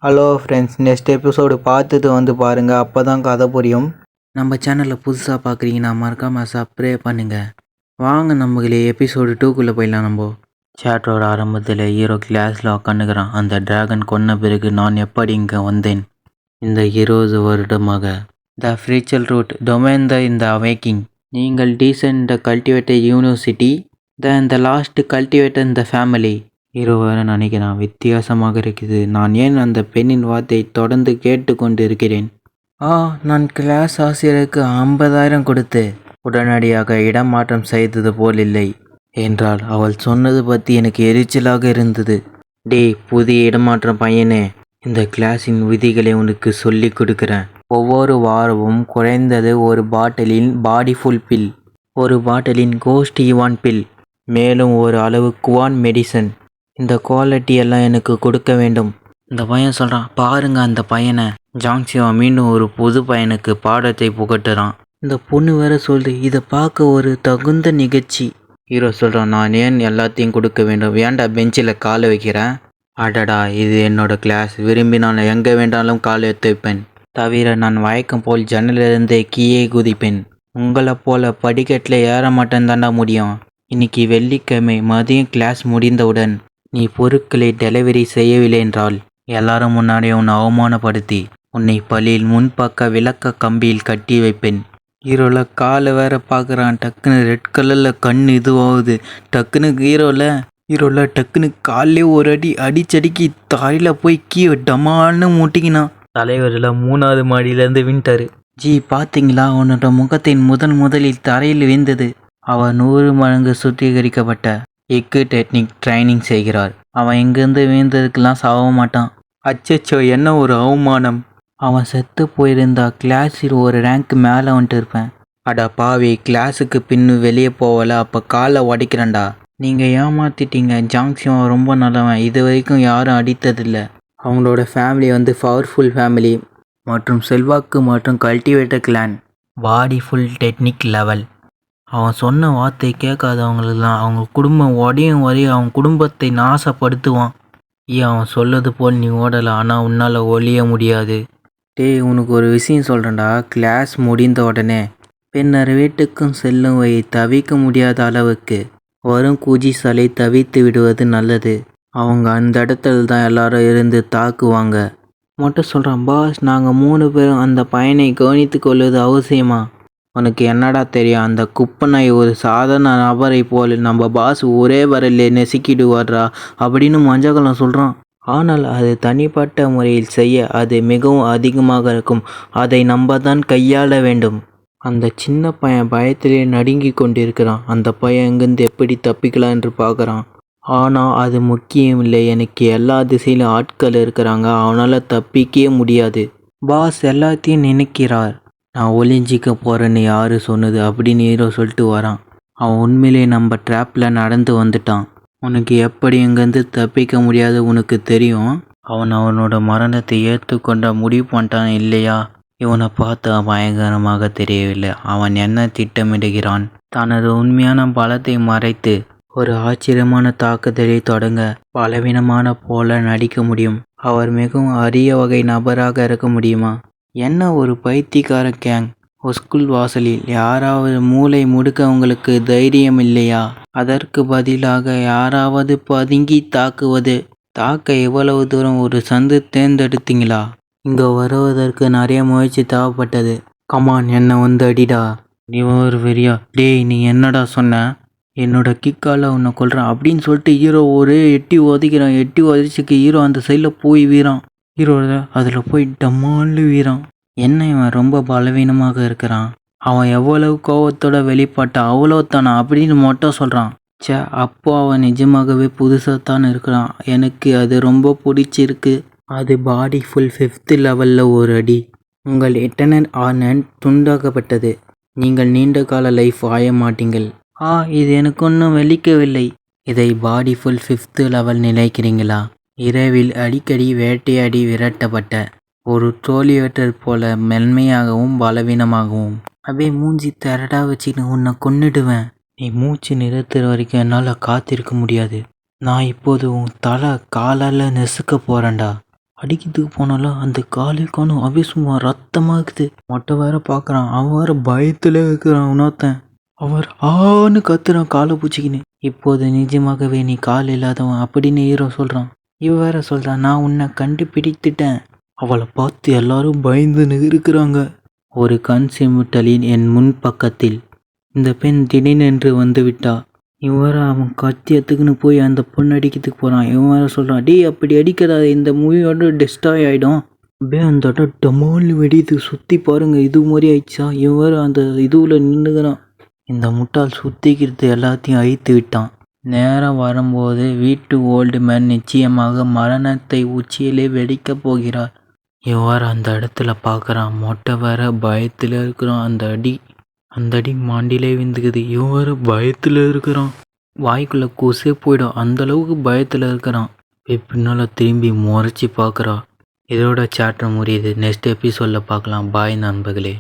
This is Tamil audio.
ஹலோ ஃப்ரெண்ட்ஸ், நெக்ஸ்ட் எபிசோடு பார்த்துட்டு வந்து பாருங்கள், அப்போ தான் கதை புரியும். நம்ம சேனலில் புதுசாக பார்க்குறீங்கன்னா மறக்காமல் சப்ஸ்கிரைப் பண்ணுங்கள். வாங்க நம்மளே எபிசோடு 2க்குள்ளே போயிடலாம். நம்ம சேட்டரோட ஆரம்பத்தில் ஹீரோ கிளாஸில் உட்காந்துக்கிறான். அந்த டிராகன் கொன்ன பிறகு நான் எப்படி இங்கே வந்தேன்? இந்த 20 வருடமாக த ஃப்ரீச்சல் ரூட் டொமைன் த இந்த அவேக்கிங். நீங்கள் decent the cultivated university the last cultivator இந்த ஃபேமிலி. ஹீரோ வேறு நினைக்கிறான், வித்தியாசமாக இருக்குது. நான் ஏன் அந்த பெண்ணின் வார்த்தையை தொடர்ந்து கேட்டு கொண்டு இருக்கிறேன்? நான் கிளாஸ் ஆசிரியருக்கு 50,000 கொடுத்து உடனடியாக இடமாற்றம் செய்தது போல் இல்லை என்றால் அவள் சொன்னது பற்றி எனக்கு எரிச்சலாக இருந்தது. புதிய இடமாற்றம் பையனே, இந்த கிளாஸின் விதிகளை உனக்கு சொல்லி கொடுக்குறேன். ஒவ்வொரு வாரமும் குறைந்தது ஒரு பாட்டிலின் பாடி ஃபுல் பில், ஒரு பாட்டிலின் கோஸ்ட் ஈவான் பில், மேலும் ஒரு அளவு குவான் மெடிசன். இந்த குவாலிட்டி எல்லாம் எனக்கு கொடுக்க வேண்டும். இந்த பையன் சொல்கிறான், பாருங்க அந்த பையனை. ஜாங்சியோ மீண்டும் ஒரு புது பையனுக்கு பாடத்தை புகட்டுறான். இந்த பொண்ணு வேற சொல்லுது, இதை பார்க்க ஒரு தகுந்த நிகழ்ச்சி. ஹீரோ சொல்கிறான், நான் ஏன் எல்லாத்தையும் கொடுக்க வேண்டும்? ஏன்டா பெஞ்சில் காலை வைக்கிறேன்? அடடா, இது என்னோட கிளாஸ். விரும்பி நான் எங்கே வேண்டாலும் காலை எடுத்து வைப்பேன். தவிர நான் வழக்கம் போல் ஜன்னலிருந்தே கீழே குதிப்பேன். உங்களை போல படிக்கட்டில் ஏற மாட்டேன் தாண்டா முடியும். இன்னைக்கு வெள்ளிக்கிழமை மதியம் கிளாஸ் முடிந்தவுடன் நீ பொருட்களை டெலிவரி செய்யவில்லை என்றால் எல்லாரும் முன்னாடி உன்னை அவமானப்படுத்தி உன்னை பள்ளியில் முன்பக்க விளக்க கம்பியில் கட்டி வைப்பேன். ஹீரோவில் காலை வேற பார்க்குறான். டக்குன்னு ரெட் கலரில் கண் இதுவாகுது. டக்குன்னு ஹீரோவில் டக்குன்னு காலையே ஒரு அடிச்சடிக்கு தாயில் போய் கீழே டமான்னு முட்டிக்கினான். தலைவரில் 3வது மாடியிலேருந்து விண்டாரு. பார்த்தீங்களா, உன்னோட முகத்தின் முதலில் தரையில் விழுந்தது. அவர் 100 மடங்கு சுத்திகரிக்கப்பட்ட எக்கு டெக்னிக் ட்ரைனிங் செய்கிறார். அவன் இங்கேருந்து வீழ்ந்ததுக்கெல்லாம் சாக மாட்டான். அச்சச்சோ, என்ன ஒரு அவமானம். அவன் செத்து போயிருந்தா கிளாஸில் ஒரு ரேங்க் மேலே வந்துட்டு இருப்பேன். அடா பாவி, கிளாஸுக்கு பின்னு வெளியே போகல, அப்போ காலை உடைக்கிறேன்டா. நீங்கள் ஏமாத்திட்டீங்க. ஜாங்சியோ ரொம்ப நல்லவன், இது வரைக்கும் யாரும் அடித்ததில்லை. அவங்களோட ஃபேமிலி பவர்ஃபுல் ஃபேமிலி மற்றும் செல்வாக்கு மற்றும் கல்டிவேட்டர் கிளான், பாடி ஃபுல் டெக்னிக் லெவல். அவன் சொன்ன வார்த்தை கேட்காதவங்களெல்லாம் அவங்க குடும்பம் உடையும் வரையும் அவன் குடும்பத்தை நாசப்படுத்துவான். அவன் சொல்லது போல் நீ ஓடலை, ஆனால் உன்னால் ஒழிய முடியாது. உனக்கு ஒரு விஷயம் சொல்கிறேன்டா. கிளாஸ் முடிந்த உடனே பின்னர் வீட்டுக்கும் செல்லும் வழி தவிக்க முடியாத அளவுக்கு வரும் குஜிசாலை தவித்து விடுவது நல்லது. அவங்க அந்த இடத்துல தான் எல்லாரும் இருந்து தாக்குவாங்க. மட்டும் சொல்கிறான், பாஸ், நாங்கள் 3 பேரும் அந்த பையனை கவனித்து கொள்வது அவசியமா? உனக்கு என்னடா தெரியும்? அந்த குப்பனாய் ஒரு சாதாரண நபரை போல் நம்ம பாஸ் ஒரே வரல நெசுக்கிடுவாரா அப்படின்னு மஞ்சகலம் சொல்கிறான். ஆனால் அது தனிப்பட்ட முறையில் செய்ய அது மிகவும் அதிகமாக இருக்கும். அதை நம்ம தான் கையாள வேண்டும். அந்த சின்ன பையன் பயத்திலே நடுங்கி கொண்டிருக்கிறான். அந்த பையன் எங்கேருந்து எப்படி தப்பிக்கலாம் என்று பார்க்குறான். ஆனால் அது முக்கியம் இல்லை. எனக்கு எல்லா திசையிலும் ஆட்கள் இருக்கிறாங்க. அவனால் தப்பிக்கவே முடியாது. பாஸ் எல்லாத்தையும் நினைக்கிறார். நான் ஒளிஞ்சிக்க போகிறேன்னு யார் சொன்னது அப்படின்னு ஹீரோ சொல்லிட்டு வரான். அவன் உண்மையிலே நம்ம ட்ராப்பில் நடந்து வந்துட்டான். உனக்கு எப்படி எங்கேருந்து தப்பிக்க முடியாது உனக்கு தெரியும். அவனோட மரணத்தை ஏற்றுக்கொண்ட முடிவு பண்ணிட்டான் இல்லையா? இவனை பார்த்தா பயங்கரமாக தெரியவில்லை. அவன் என்ன திட்டமிடுகிறான்? தனது உண்மையான பலத்தை மறைத்து ஒரு ஆச்சரியமான தாக்குதலை தொடங்க பலவீனமான போல நடிக்க முடியும். அவர் மிகவும் அரிய வகை நபராக இருக்க முடியுமா? என்ன ஒரு பைத்தியக்கார கேங்! ஸ்கூல் வாசலில் யாராவது மூளை முடுக்க உங்களுக்கு தைரியம் இல்லையா? அதற்கு பதிலாக யாராவது பதுங்கி தாக்குவது. தாக்க எவ்வளவு தூரம் ஒரு சந்து தேர்ந்தெடுத்தீங்களா? இங்கே வருவதற்கு நிறைய முயற்சி தேவைப்பட்டது. கமான், என்னை அடிடா. நீ ஒரு வெறியா? நீ என்னடா சொன்ன? என்னோட கிக்கால உன்னை கொல்றான் அப்படின்னு சொல்லிட்டு ஹீரோ ஒரு எட்டி உதைக்கிறான். எட்டி உதச்சிக்கு ஹீரோ அந்த சைடில் போய் வீறான். ஹீரோ அதில் போய் டம்மான்னு வீறான். என்ன இவன் ரொம்ப பலவீனமாக இருக்கிறான். அவன் எவ்வளவு கோவத்தோட வெளிப்பட்டான் அவ்வளோத்தானா அப்படின்னு மட்டும் சொல்கிறான். அப்போ அவன் நிஜமாகவே புதுசாக இருக்கிறான். எனக்கு அது ரொம்ப பிடிச்சிருக்கு. அது பாடி ஃபுல் 5th லெவலில் ஒரு அடி. உங்கள் இன்டர்னல் ஆர்னன் துண்டாக்கப்பட்டது. நீங்கள் நீண்ட கால லைஃப் ஆய மாட்டீங்கள். இது எனக்கு ஒன்றும் வெளிக்கவில்லை. இதை பாடி ஃபுல் 5th லெவல் நினைக்கிறீங்களா? இரவில் அடிக்கடி வேட்டையாடி விரட்டப்பட்ட ஒரு தோல்வியற்றர் போல மென்மையாகவும் பலவீனமாகவும். அப்படியே மூஞ்சி தரடா வச்சுன்னு உன்னை கொன்னுடுவேன். நீ மூச்சு நிறுத்துற வரைக்கும் என்னால் காத்திருக்க முடியாது. நான் இப்போது உன் தலை காலால் நெசுக்க போகிறேன்டா. அடிக்கிறதுக்கு போனாலும் அந்த காலே காணும், அவன் சும்மா ரத்தமாக இருக்குது. மொட்டை வேற பார்க்குறான், அவன் வேற பயத்தில் இருக்கிறான். இன்னொருத்தன் அவர் ஆன்னு கத்துறான் காலை பூச்சிக்கின்னு. இப்போது நிஜமாகவே நீ கால் இல்லாதவன் அப்படின்னு ஹீரோ சொல்கிறான். இவ வேற சொல்கிறான், நான் உன்னை கண்டுபிடித்துட்டேன். அவளை பார்த்து எல்லாரும் பயந்துன்னு இருக்கிறாங்க. ஒரு கண் சிமிட்டலின் என் முன் பக்கத்தில் இந்த பெண் திடீரென்று வந்து விட்டா. இவர அவன் கத்தியத்துக்குன்னு போய் அந்த பொண்ணு அடிக்கிறதுக்கு போகிறான். இவன் வேற சொல்கிறான், டே அப்படி அடிக்கிறாத, இந்த மூவியோட டெஸ்டாய் ஆகிடும். அப்படியே அந்த இடம் டமால் வெடிது. சுற்றி பாருங்க, இது மாதிரி ஆயிடுச்சா. இவன் வேற அந்த இதுவில் நின்றுக்கிறான். இந்த முட்டாள் சுத்திக்கிறது எல்லாத்தையும் அழித்து விட்டான். நேரம் வரும்போது வீட்டு ஓல்டு மேன் நிச்சயமாக மரணத்தை உச்சியிலே வெடிக்கப் போகிறார். இவ்வாறு அந்த இடத்துல பார்க்குறான். மொட்டை வேற பயத்தில் இருக்கிறான். அந்த அடி மாண்டிலே விந்துக்குது. இவ்வாறு பயத்தில் இருக்கிறான். வாய்க்குள்ளே கூசே போயிடும், அந்தளவுக்கு பயத்தில் இருக்கிறான். பின்னால் திரும்பி முறைச்சி பார்க்குறான். இதோட சாப்டர் முடியுது. நெக்ஸ்ட் எபிசோடில் பார்க்கலாம். பாய் நண்பர்களே.